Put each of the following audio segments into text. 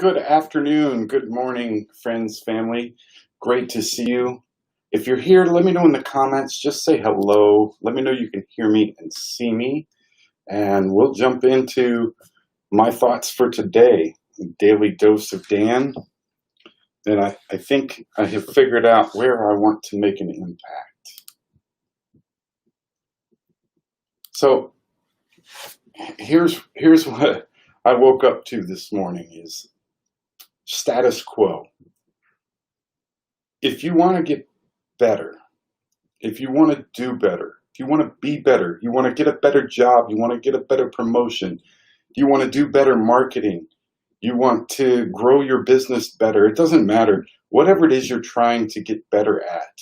Good afternoon, good morning, friends, family. Great to see you. If you're here, let me know in the comments. Just say hello. Let me know you can hear me and see me. And we'll jump into my thoughts for today. Daily dose of Dan. And I think I have figured out where I want to make an impact. So here's what I woke up to this morning is status quo. If you want to get better, if you want to do better, if you want to be better, you want to get a better job, you want to get a better promotion, you want to do better marketing, you want to grow your business better, it doesn't matter. Whatever it is you're trying to get better at,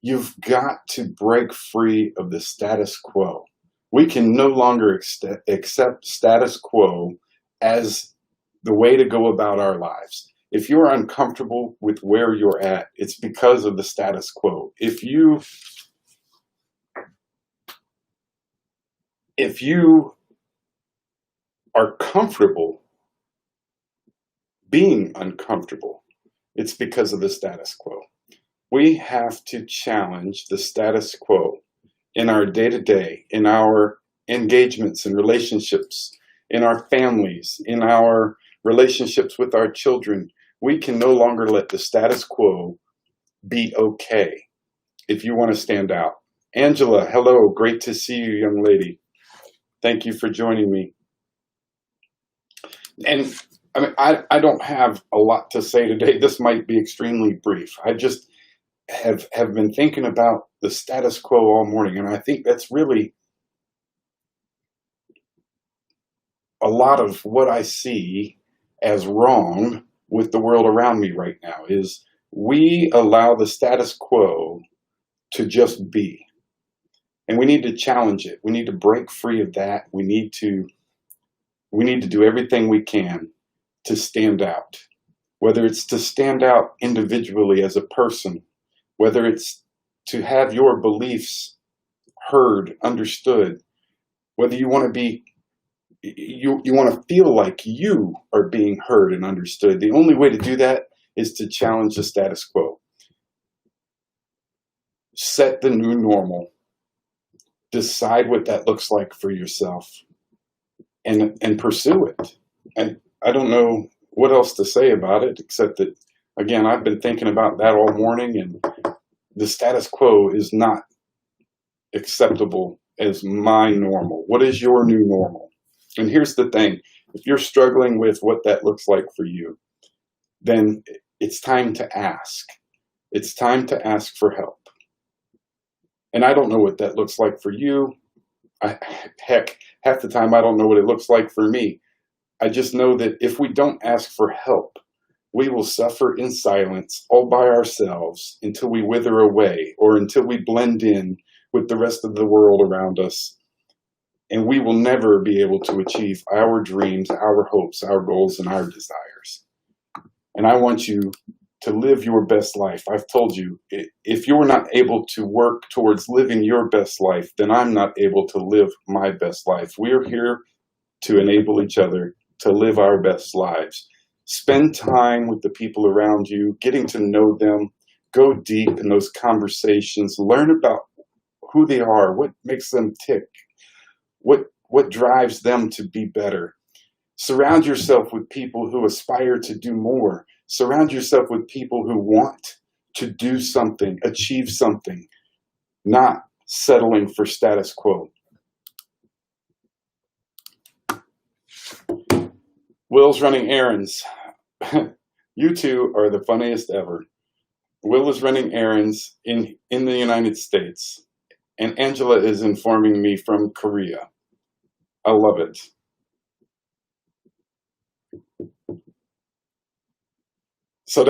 you've got to break free of the status quo. We can no longer accept status quo as the way to go about our lives. If you're uncomfortable with where you're at, it's because of the status quo. If you are comfortable being uncomfortable, it's because of the status quo. We have to challenge the status quo in our day-to-day, in our engagements and relationships, in our families, in our relationships with our children. We can no longer let the status quo be okay if you want to stand out. Angela, hello. Great to see you, young lady. Thank you for joining me. And I mean, I don't have a lot to say today. This might be extremely brief. I just have been thinking about the status quo all morning, and I think that's really a lot of what I see as wrong with the world around me right now is we allow the status quo to just be. And we need to challenge it. We need to break free of that. We need to do everything we can to stand out. Whether it's to stand out individually as a person, whether it's to have your beliefs heard, understood, whether you want to be you want to feel like you are being heard and understood. The only way to do that is to challenge the status quo. Set the new normal. Decide what that looks like for yourself and pursue it. And I don't know what else to say about it, except that, again, I've been thinking about that all morning, and the status quo is not acceptable as my normal. What is your new normal? And here's the thing, if you're struggling with what that looks like for you, then it's time to ask. It's time to ask for help. And I don't know what that looks like for you. Heck, half the time I don't know what it looks like for me. I just know that if we don't ask for help, we will suffer in silence all by ourselves until we wither away or until we blend in with the rest of the world around us. And we will never be able to achieve our dreams, our hopes, our goals, and our desires. And I want you to live your best life. I've told you, if you're not able to work towards living your best life, then I'm not able to live my best life. We're here to enable each other to live our best lives. Spend time with the people around you, getting to know them, go deep in those conversations, learn about who they are, what makes them tick, what drives them to be better. Surround yourself with people who aspire to do more. Surround yourself with people who want to do something, achieve something, not settling for status quo. Will's running errands. You two are the funniest ever. Will is running errands in the United States, and Angela is informing me from Korea. I love it. So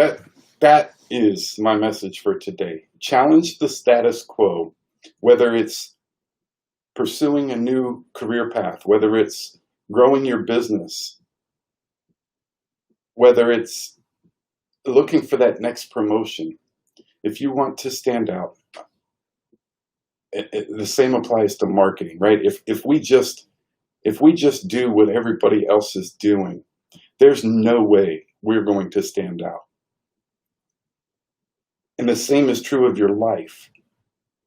that is my message for today. Challenge the status quo, whether it's pursuing a new career path, whether it's growing your business, whether it's looking for that next promotion. If you want to stand out, the same applies to marketing, right? If we just do what everybody else is doing, there's no way we're going to stand out. And the same is true of your life.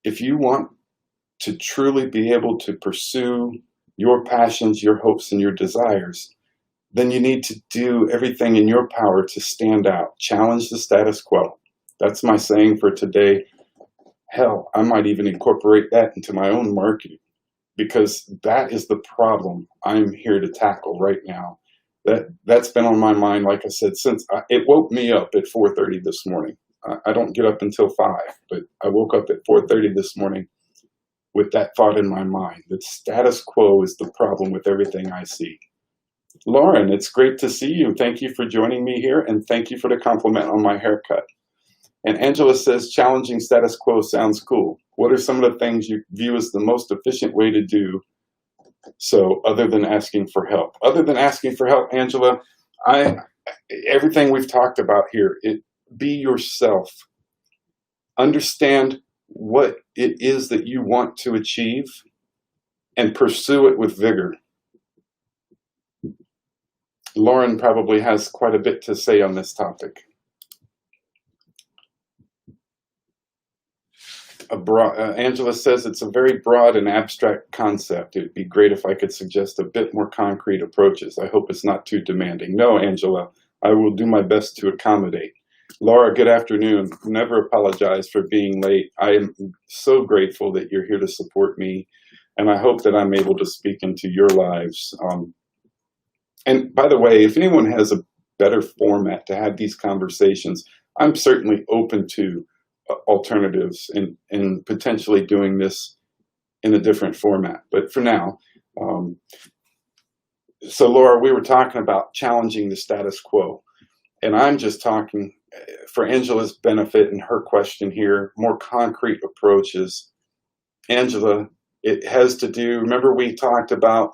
If you want to truly be able to pursue your passions, your hopes, and your desires, then you need to do everything in your power to stand out, challenge the status quo. That's my saying for today. Hell, I might even incorporate that into my own marketing, because that is the problem I'm here to tackle right now. That's been on my mind, like I said, since it woke me up at 4:30 this morning. I don't get up until 5, but I woke up at 4:30 this morning with that thought in my mind. The status quo is the problem with everything I see. Lauren, it's great to see you. Thank you for joining me here, and thank you for the compliment on my haircut. And Angela says, challenging status quo sounds cool. What are some of the things you view as the most efficient way to do so, other than asking for help? Other than asking for help, Angela, everything we've talked about here, be yourself. Understand what it is that you want to achieve and pursue it with vigor. Lauren probably has quite a bit to say on this topic. Angela says it's a very broad and abstract concept. It'd be great if I could suggest a bit more concrete approaches. I hope it's not too demanding. No, Angela, I will do my best to accommodate. Laura, good afternoon. Never apologize for being late. I am so grateful that you're here to support me, and I hope that I'm able to speak into your lives. And by the way, if anyone has a better format to have these conversations, I'm certainly open to alternatives and potentially doing this in a different format. But for now, so Laura, we were talking about challenging the status quo, and I'm just talking for Angela's benefit and her question here, more concrete approaches. Angela, it has to do, remember we talked about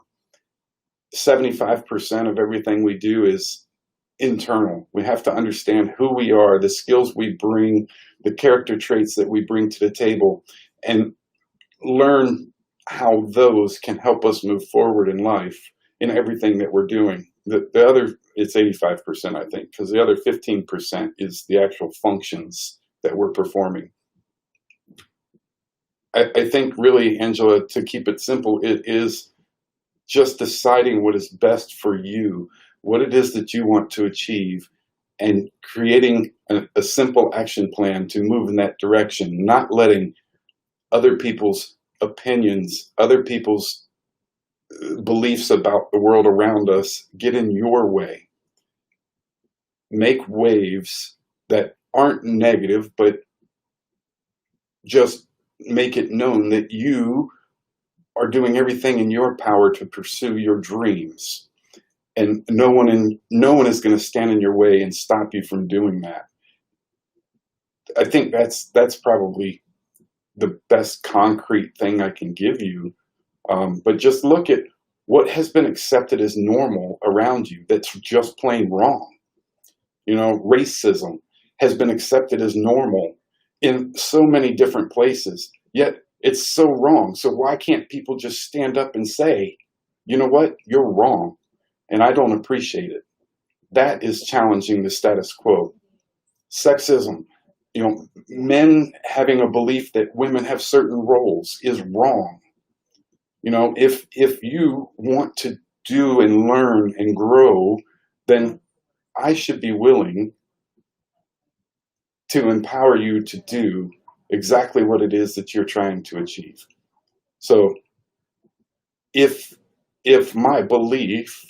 75% of everything we do is internal. We have to understand who we are, the skills we bring, the character traits that we bring to the table, and learn how those can help us move forward in life in everything that we're doing. The other, it's 85%, I think, because the other 15% is the actual functions that we're performing. I think really, Angela, to keep it simple, it is just deciding what is best for you, what it is that you want to achieve, and creating a simple action plan to move in that direction, not letting other people's opinions, other people's beliefs about the world around us get in your way. Make waves that aren't negative, but just make it known that you are doing everything in your power to pursue your dreams. And no one is going to stand in your way and stop you from doing that. I think that's probably the best concrete thing I can give you. But just look at what has been accepted as normal around you that's just plain wrong. You know, racism has been accepted as normal in so many different places, yet it's so wrong. So why can't people just stand up and say, you know what, you're wrong, and I don't appreciate it? That is challenging the status quo. Sexism, you know, men having a belief that women have certain roles is wrong. You know, if you want to do and learn and grow, then I should be willing to empower you to do exactly what it is that you're trying to achieve. So if my belief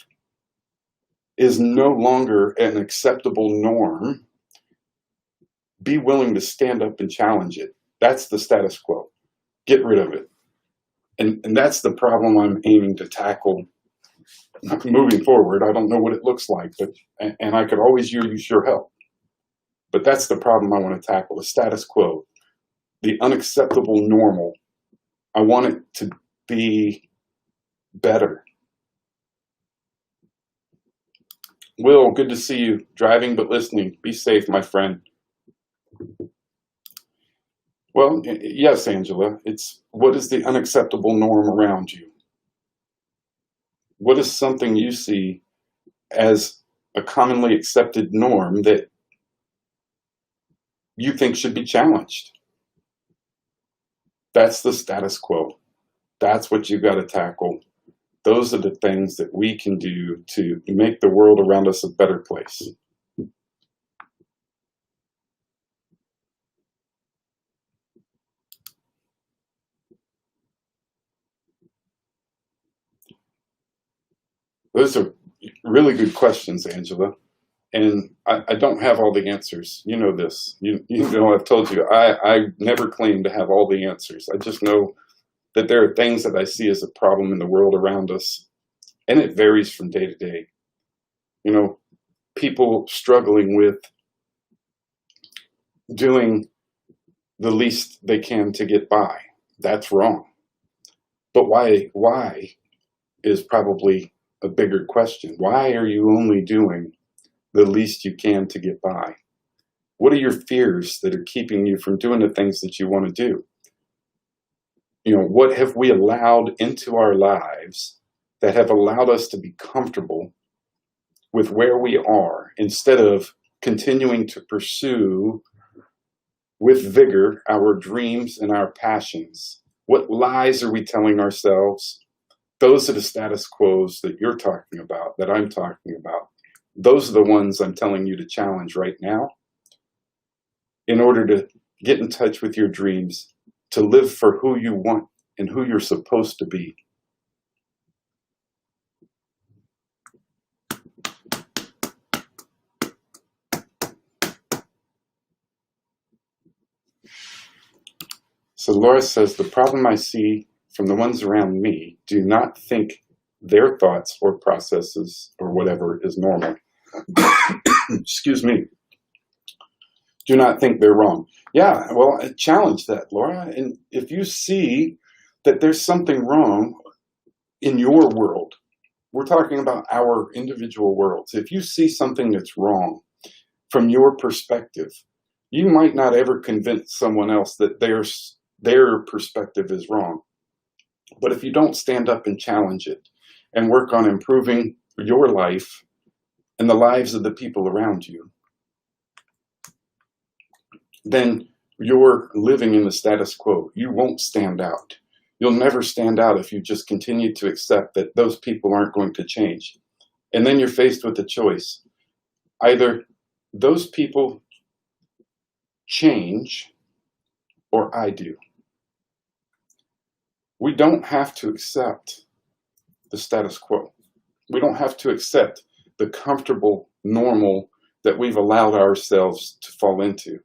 is no longer an acceptable norm, be willing to stand up and challenge it. That's the status quo. Get rid of it. And that's the problem I'm aiming to tackle moving forward. I don't know what it looks like, but and I could always use your help. But that's the problem I want to tackle, the status quo, the unacceptable normal. I want it to be better. Will, good to see you. Driving but listening. Be safe, my friend. Well, yes, Angela, it's what is the unacceptable norm around you? What is something you see as a commonly accepted norm that you think should be challenged. That's the status quo. That's what you got to tackle. Those are the things that we can do to make the world around us a better place. Those are really good questions, Angela. And I don't have all the answers. You know this. You know, I've told you, I never claim to have all the answers. I just know that there are things that I see as a problem in the world around us. And it varies from day to day. You know, people struggling with doing the least they can to get by. That's wrong. But why is probably a bigger question. Why are you only doing the least you can to get by? What are your fears that are keeping you from doing the things that you want to do? You know, what have we allowed into our lives that have allowed us to be comfortable with where we are instead of continuing to pursue with vigor our dreams and our passions? What lies are we telling ourselves? Those are the status quos that you're talking about, that I'm talking about. Those are the ones I'm telling you to challenge right now in order to get in touch with your dreams, to live for who you want and who you're supposed to be. So Laura says, the problem I see from the ones around me do not think their thoughts or processes or whatever is normal. Excuse me. Do not think they're wrong. Yeah, well, challenge that, Laura. And if you see that there's something wrong in your world, we're talking about our individual worlds. If you see something that's wrong from your perspective, you might not ever convince someone else that their perspective is wrong. But if you don't stand up and challenge it and work on improving your life and the lives of the people around you, then you're living in the status quo. You won't stand out. You'll never stand out if you just continue to accept that those people aren't going to change. And then you're faced with a choice. Either those people change or I do. We don't have to accept the status quo. We don't have to accept the comfortable normal that we've allowed ourselves to fall into.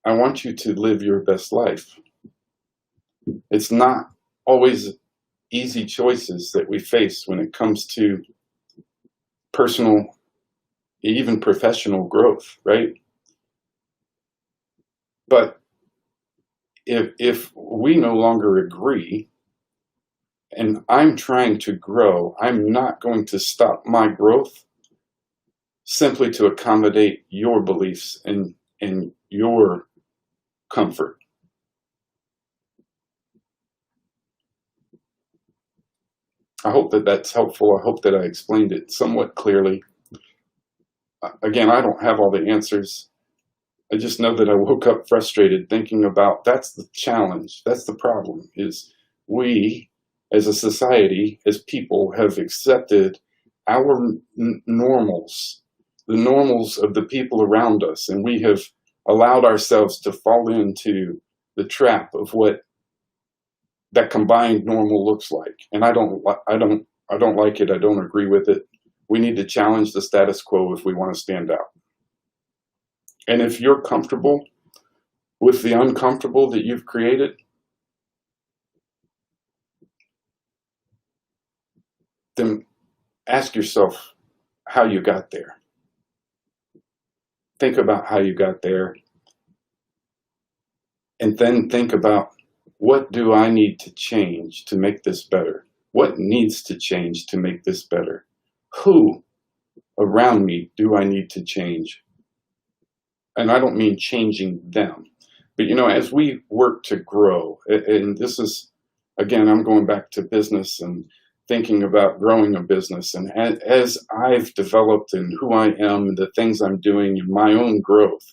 I want you to live your best life. It's not always easy choices that we face when it comes to personal, even professional growth, right? But if we no longer agree and I'm trying to grow, I'm not going to stop my growth simply to accommodate your beliefs and your comfort. I hope that that's helpful. I hope that I explained it somewhat clearly. Again, I don't have all the answers. I just know that I woke up frustrated thinking about that's the challenge. That's the problem, is we as a society, as people, have accepted our normals, the normals of the people around us, and we have allowed ourselves to fall into the trap of what that combined normal looks like. And I don't like it. I don't agree with it. We need to challenge the status quo if we want to stand out. And if you're comfortable with the uncomfortable that you've created, then ask yourself how you got there. Think about how you got there. And then think about, what do I need to change to make this better? What needs to change to make this better? Who around me do I need to change? And I don't mean changing them, but you know, as we work to grow, and this is, again, I'm going back to business and thinking about growing a business. And as I've developed in who I am, the things I'm doing in my own growth,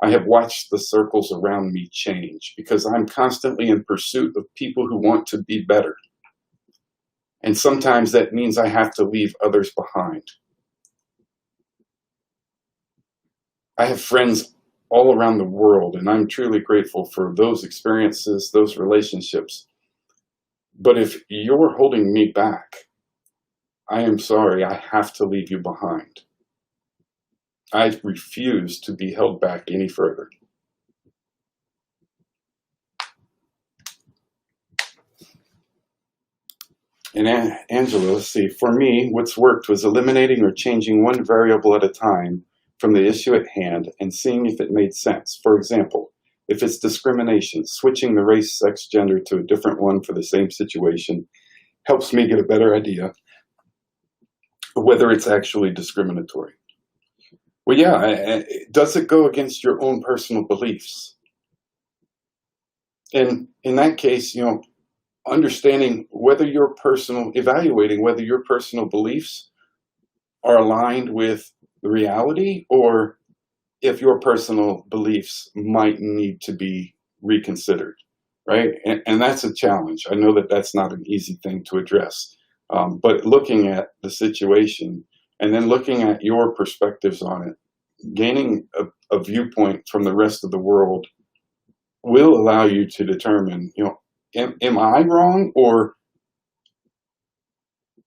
I have watched the circles around me change because I'm constantly in pursuit of people who want to be better. And sometimes that means I have to leave others behind. I have friends all around the world, and I'm truly grateful for those experiences, those relationships. But if you're holding me back, I am sorry, I have to leave you behind. I refuse to be held back any further. And Angela, let's see, for me, what's worked was eliminating or changing one variable at a time from the issue at hand and seeing if it made sense. For example, if it's discrimination, switching the race, sex, gender to a different one for the same situation helps me get a better idea of whether it's actually discriminatory. Well, yeah, does it go against your own personal beliefs? And in that case, understanding evaluating whether your personal beliefs are aligned with the reality, or if your personal beliefs might need to be reconsidered, right? And that's a challenge. I know that that's not an easy thing to address, but looking at the situation and then looking at your perspectives on it, gaining a viewpoint from the rest of the world will allow you to determine, am I wrong, or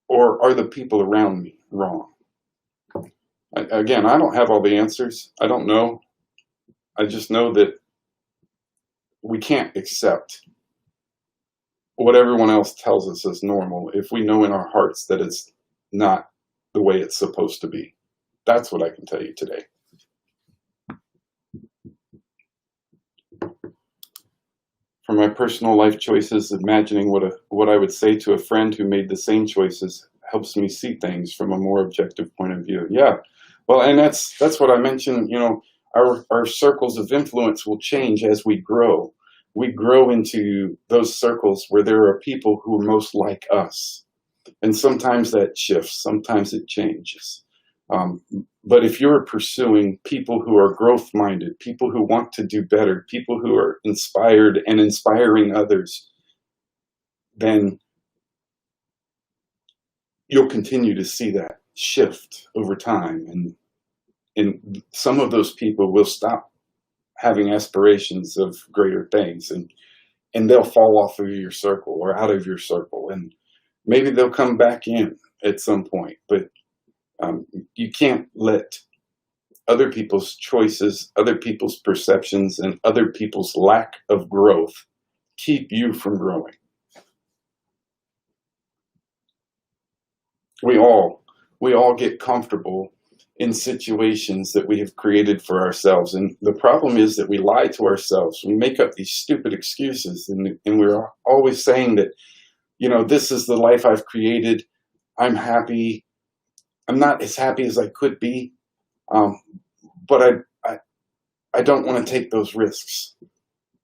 are the people around me wrong? Again, I don't have all the answers. I don't know. I just know that we can't accept what everyone else tells us is normal if we know in our hearts that it's not the way it's supposed to be. That's what I can tell you today. For my personal life choices, imagining what I would say to a friend who made the same choices helps me see things from a more objective point of view. Yeah, well, and that's what I mentioned. Our circles of influence will change as we grow. We grow into those circles where there are people who are most like us, and sometimes that shifts, sometimes it changes. But if you're pursuing people who are growth-minded, people who want to do better, people who are inspired and inspiring others, then you'll continue to see that shift over time. And some of those people will stop having aspirations of greater things, and they'll fall off of your circle or out of your circle. And maybe they'll come back in at some point, but you can't let other people's choices, other people's perceptions, and other people's lack of growth keep you from growing. We all get comfortable in situations that we have created for ourselves. And the problem is that we lie to ourselves. We make up these stupid excuses, and we're always saying that, this is the life I've created. I'm happy. I'm not as happy as I could be, but I don't want to take those risks.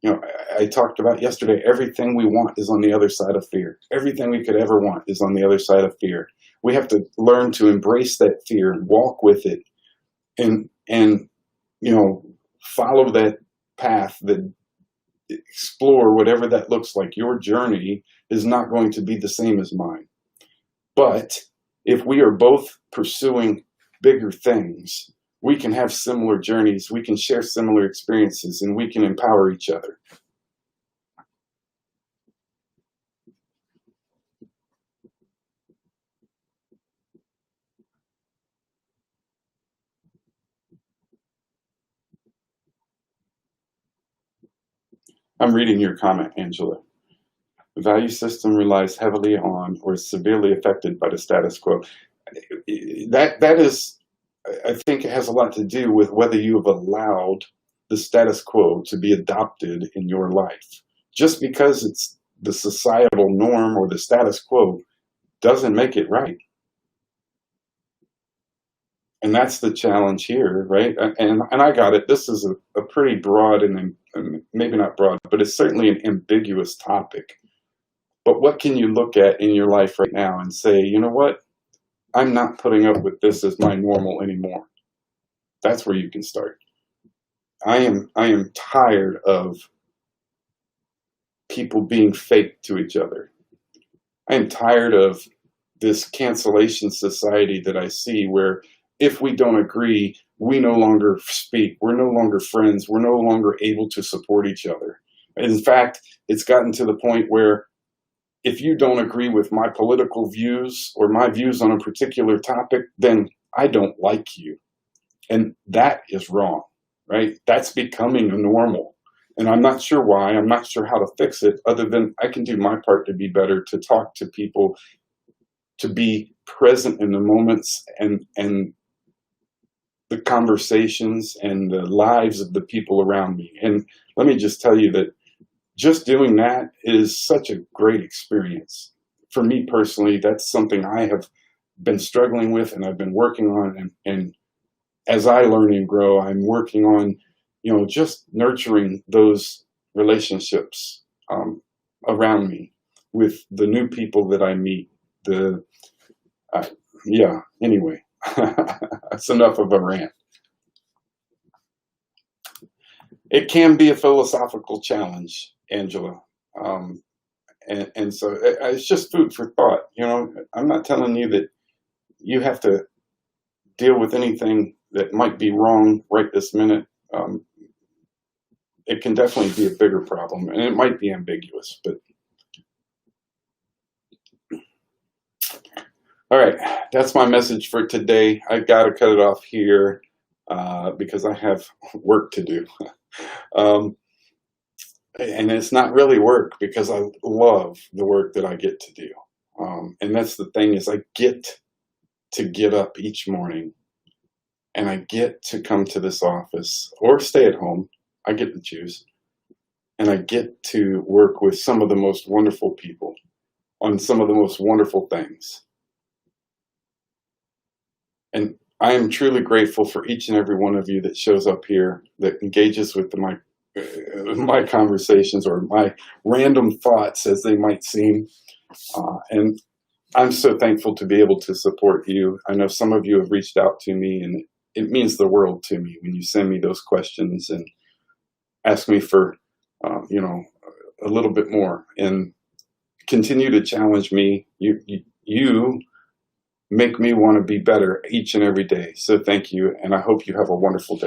I talked about yesterday, everything we want is on the other side of fear. Everything we could ever want is on the other side of fear. We have to learn to embrace that fear and walk with it, and follow that path, that explore whatever that looks like. Your journey is not going to be the same as mine. But if we are both pursuing bigger things, we can have similar journeys, we can share similar experiences, and we can empower each other. I'm reading your comment, Angela. The value system relies heavily on or is severely affected by the status quo. That is, I think it has a lot to do with whether you have allowed the status quo to be adopted in your life. Just because it's the societal norm or the status quo doesn't make it right. And that's the challenge here, right? And I got it. This is a pretty broad and maybe not broad, but it's certainly an ambiguous topic. But what can you look at in your life right now and say, you know what? I'm not putting up with this as my normal anymore. That's where you can start. I am tired of people being fake to each other. I am tired of this cancellation society that I see where if we don't agree, we no longer speak. We're no longer friends. We're no longer able to support each other. In fact, it's gotten to the point where if you don't agree with my political views or my views on a particular topic, then I don't like you. And that is wrong, right? That's becoming a normal. And I'm not sure why. I'm not sure how to fix it other than I can do my part to be better, to talk to people, to be present in the moments and the conversations and the lives of the people around me. And let me just tell you that just doing that is such a great experience. For me personally, that's something I have been struggling with and I've been working on. And as I learn and grow, I'm working on, just nurturing those relationships around me with the new people that I meet. Yeah, anyway, that's enough of a rant. It can be a philosophical challenge, Angela. Um, and so it's just food for thought. I'm not telling you that you have to deal with anything that might be wrong right this minute. It can definitely be a bigger problem, and it might be ambiguous. But all right, that's my message for today. I got to cut it off here because I have work to do. And it's not really work because I love the work that I get to do. And that's the thing is I get to get up each morning and I get to come to this office or stay at home. I get to choose. And I get to work with some of the most wonderful people on some of the most wonderful things. And I am truly grateful for each and every one of you that shows up here, that engages with my conversations or my random thoughts as they might seem. And I'm so thankful to be able to support you. I know some of you have reached out to me, and it means the world to me when you send me those questions and ask me for, a little bit more and continue to challenge me. You make me want to be better each and every day. So thank you, and I hope you have a wonderful day.